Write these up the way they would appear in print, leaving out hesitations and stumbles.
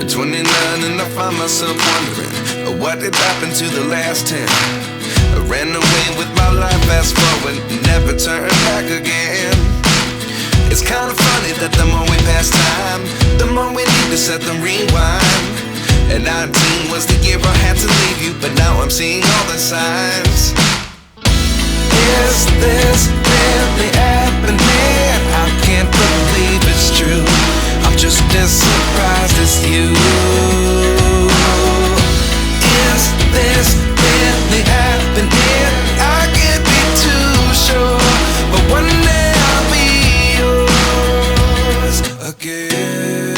29 and I find myself wondering what did happen to the last 10. I ran away with my life, fast forward, never turn back again. It's kind of funny that the more we pass time, the more we need to set the rewind. And 19 was the year I had to leave you, but now I'm seeing all the signs. Is this really happening? I can't believe it's true. I'm just as surprised as you. Is this really happening? I can't be too sure, but one day I'll be yours again.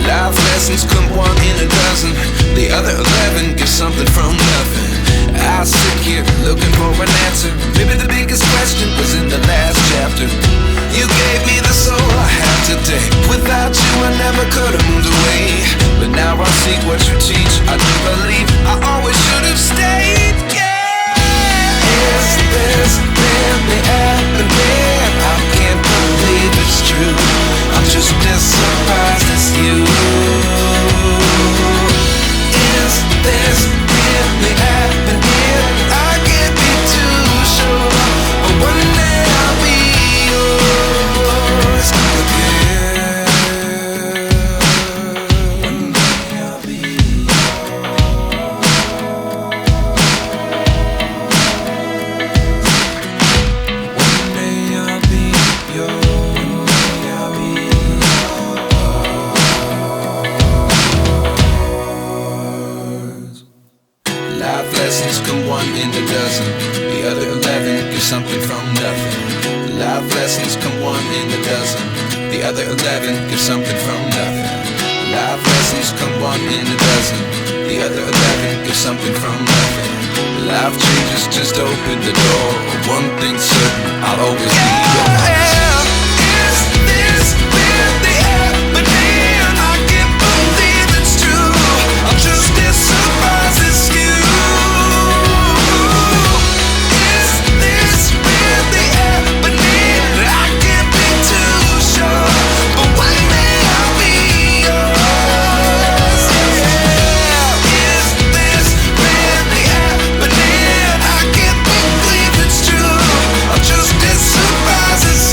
Life lessons come one in a dozen. The other 11 get something from nothing. I sit here looking for an answer. Maybe the biggest question was in the last chapter. You gave me the soul I have today. Without you I never could have moved away. But now I see what you teach. I do believe I always should have stayed. Yeah. Is this really happening? I can't believe it's true. I'm just as surprised as you. Is this really happening? I can't be too sure, but one day I'll be yours again. One day I'll be yours. One day I'll be yours. I'll be yours. Life lessons come one in a dozen. The other 11 get something from nothing. Life lessons come one in a dozen. The other 11 get something from nothing. Life lessons come one in a dozen. The other 11 get something from nothing. Life changes just open the door. One thing's certain, I'll always be yours. Is this really happening? I can't believe it's true. I'm just as surprised as you. Is this really happening? I can't be too sure, but one day I'll be yours. Yeah. Is this really happening? I can't believe it's true. I'm just as surprised as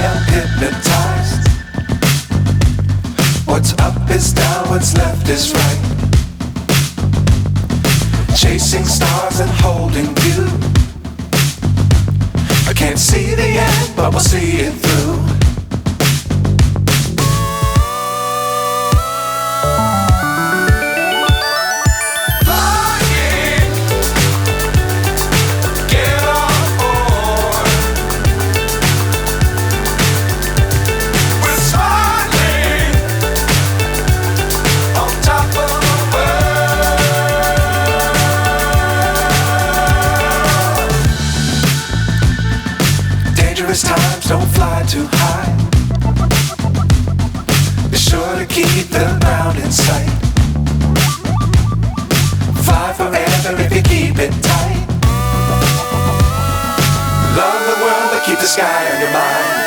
am hypnotized. What's up is down, what's left is right. Chasing stars and holding you. I can't see the end, but we'll see it through. Times don't fly too high. Be sure to keep the ground in sight. Fly forever if you keep it tight. Love the world but keep the sky on your mind.